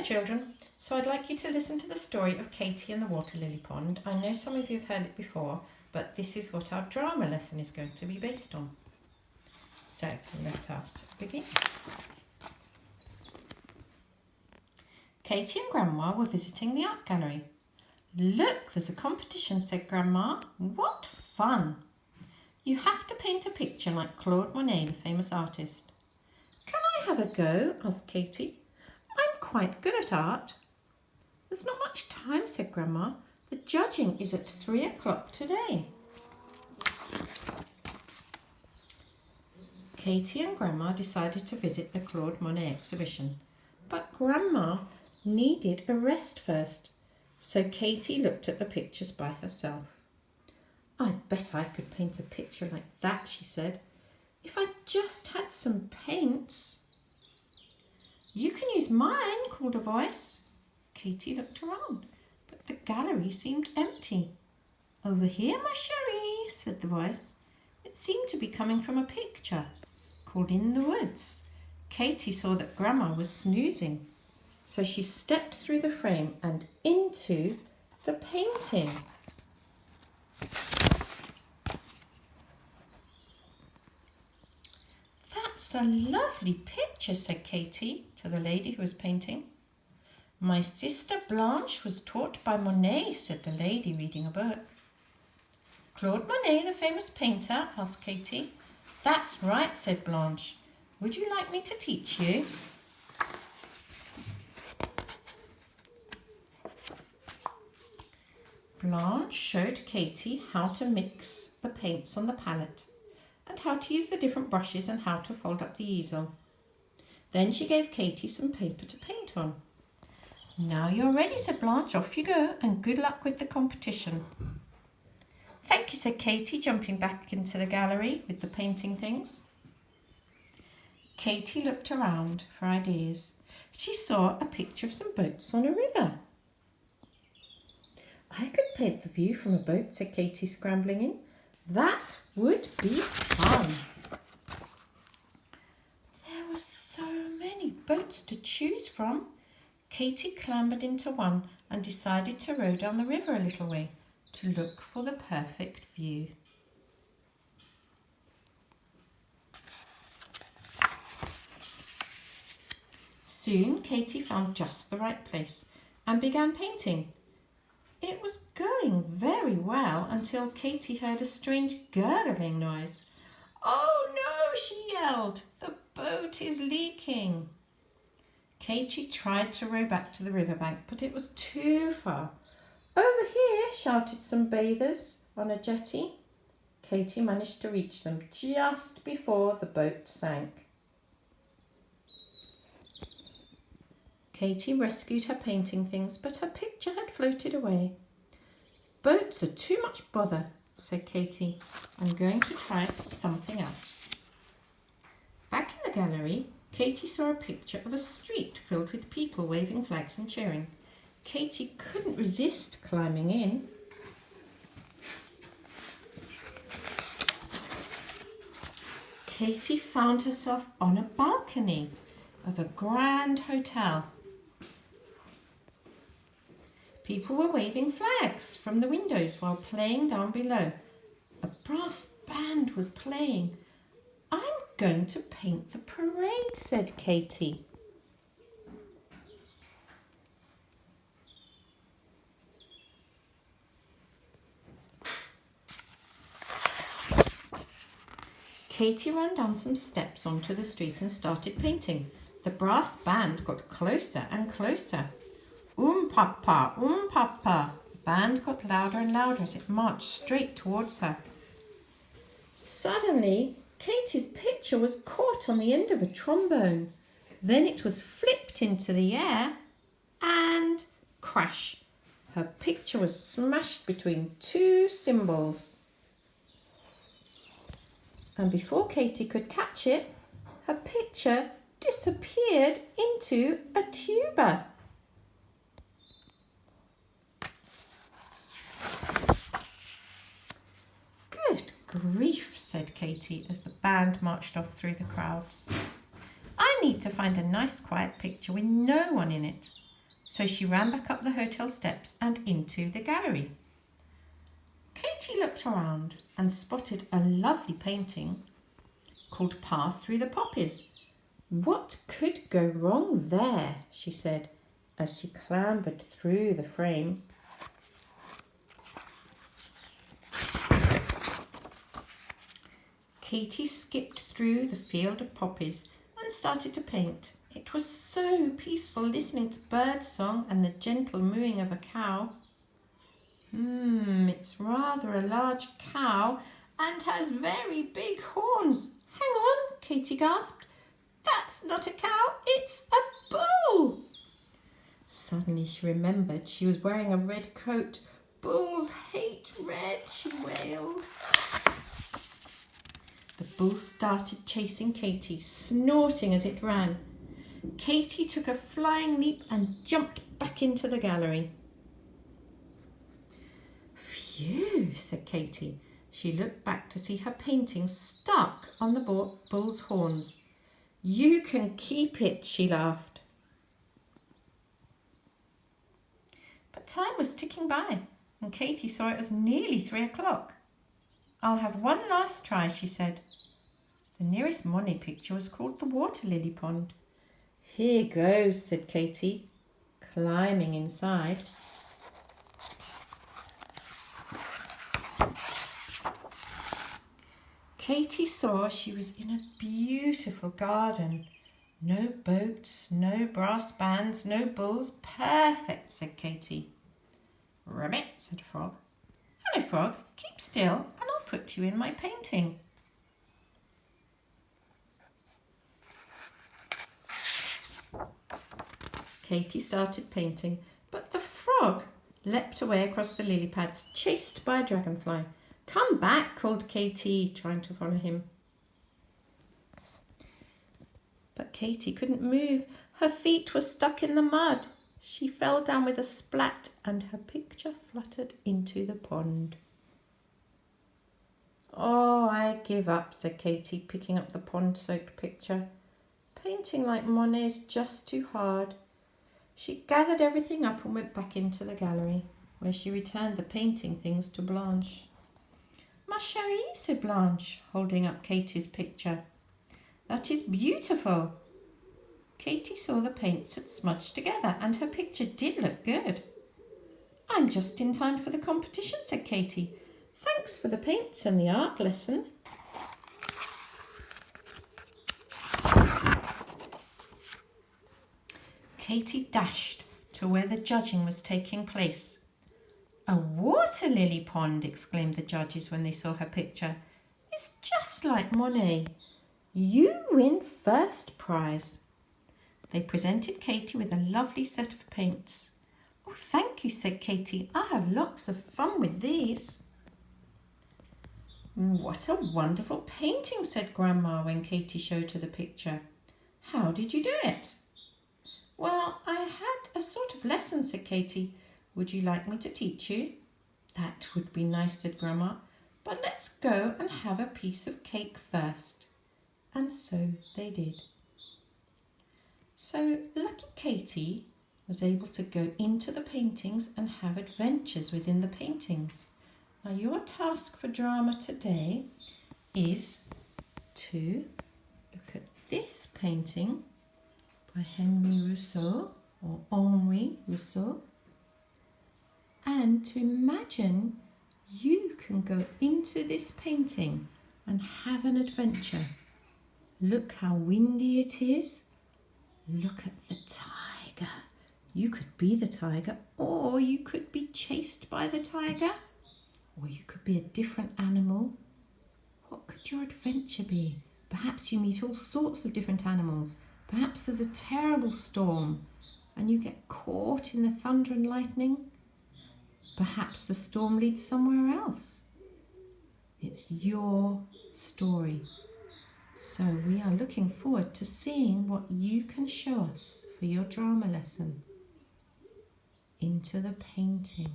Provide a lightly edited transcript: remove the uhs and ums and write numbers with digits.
children, so I'd like you to listen to the story of Katie and the water lily pond. I know some of you have heard it before, but this is what our drama lesson is going to be based on. So let us begin. Katie and Grandma were visiting the art gallery. "Look, there's a competition," said Grandma. "What fun! You have to paint a picture like Claude Monet, the famous artist." "Can I have a go?" asked Katie. "I'm quite good at art." "There's not much time," said Grandma. "The judging is at 3 o'clock today." Katie and Grandma decided to visit the Claude Monet exhibition, but Grandma needed a rest first, so Katie looked at the pictures by herself. "I bet I could paint a picture like that," she said, "if I just had some paints." "You can use mine," called a voice. Katie looked around, but the gallery seemed empty. "Over here, ma chérie," said the voice. It seemed to be coming from a picture called In the Woods. Katie saw that Grandma was snoozing, so she stepped through the frame and into the painting. "That's a lovely picture," said Katie to the lady who was painting. "My sister Blanche was taught by Monet," said the lady reading a book. "Claude Monet, the famous painter?" asked Katie. "That's right," said Blanche. "Would you like me to teach you?" Blanche showed Katie how to mix the paints on the palette and how to use the different brushes and how to fold up the easel. Then she gave Katie some paper to paint on. "Now you're ready," said Blanche. "Off you go, and good luck with the competition." "Thank you," said Katie, jumping back into the gallery with the painting things. Katie looked around for ideas. She saw a picture of some boats on a river. "I could paint the view from a boat," said Katie, scrambling in. "That would be fun." There were so many boats to choose from. Katie clambered into one and decided to row down the river a little way to look for the perfect view. Soon Katie found just the right place and began painting. It was going very well until Katie heard a strange gurgling noise. "Oh no," she yelled, "the boat is leaking." Katie tried to row back to the riverbank, but it was too far. "Over here," shouted some bathers on a jetty. Katie managed to reach them just before the boat sank. Katie rescued her painting things, but her picture had floated away. "Boats are too much bother," said Katie. "I'm going to try something else." Back in the gallery, Katie saw a picture of a street filled with people waving flags and cheering. Katie couldn't resist climbing in. Katie found herself on a balcony of a grand hotel. People were waving flags from the windows while playing down below. A brass band was playing. "I'm going to paint the parade," said Katie. Katie ran down some steps onto the street and started painting. The brass band got closer and closer. Papa, papa. The band got louder and louder as it marched straight towards her. Suddenly, Katie's picture was caught on the end of a trombone. Then it was flipped into the air and crash. Her picture was smashed between two cymbals. And before Katie could catch it, her picture disappeared into a tuba. "Good grief," said Katie as the band marched off through the crowds. "I need to find a nice quiet picture with no one in it." So she ran back up the hotel steps and into the gallery. Katy looked around and spotted a lovely painting called Path Through the Poppies. What could go wrong there, she said as she clambered through the frame. Katy skipped through the field of poppies and started to paint. It was so peaceful listening to birdsong and the gentle mooing of a cow. It's rather a large cow and has very big horns. Hang on, Katy gasped. That's not a cow, it's a bull. Suddenly she remembered she was wearing a red coat. Bulls hate red, she wailed. The bull started chasing Katy, snorting as it ran. Katy took a flying leap and jumped back into the gallery. Phew, said Katy. She looked back to see her painting stuck on the bull's horns. You can keep it, she laughed. But time was ticking by, and Katy saw it was nearly 3 o'clock. I'll have one last try, she said. The nearest Monet picture was called the Water Lily Pond. Here goes, said Katy, climbing inside. Katy saw she was in a beautiful garden. No boats, no brass bands, no bulls. Perfect, said Katy. Ribbit, said Frog. Hello, Frog. Keep still and I'll put you in my painting. Katy started painting, but the frog leapt away across the lily pads, chased by a dragonfly. Come back, called Katy, trying to follow him. But Katy couldn't move. Her feet were stuck in the mud. She fell down with a splat and her picture fluttered into the pond. Oh, I give up, said Katy, picking up the pond-soaked picture. Painting like Monet is just too hard. She gathered everything up and went back into the gallery, where she returned the painting things to Blanche. Ma chérie, said Blanche, holding up Katy's picture. That is beautiful. Katy saw the paints had smudged together and her picture did look good. I'm just in time for the competition, said Katy. Thanks for the paints and the art lesson. Katy dashed to where the judging was taking place. A water lily pond, exclaimed the judges when they saw her picture. It's just like Monet. You win first prize. They presented Katy with a lovely set of paints. Oh, thank you, said Katy. I'll have lots of fun with these. What a wonderful painting, said Grandma when Katy showed her the picture. How did you do it? Well, I had a sort of lesson, said Katy. Would you like me to teach you? That would be nice, said Grandma. But let's go and have a piece of cake first. And so they did. So lucky Katy was able to go into the paintings and have adventures within the paintings. Now your task for drama today is to look at this painting by Henri Rousseau or Henri Rousseau and to imagine you can go into this painting and have an adventure. Look how windy it is. Look at the tiger. You could be the tiger, or you could be chased by the tiger, or you could be a different animal. What could your adventure be? Perhaps you meet all sorts of different animals. Perhaps there's a terrible storm and you get caught in the thunder and lightning. Perhaps the storm leads somewhere else. It's your story. So we are looking forward to seeing what you can show us for your drama lesson. Into the painting.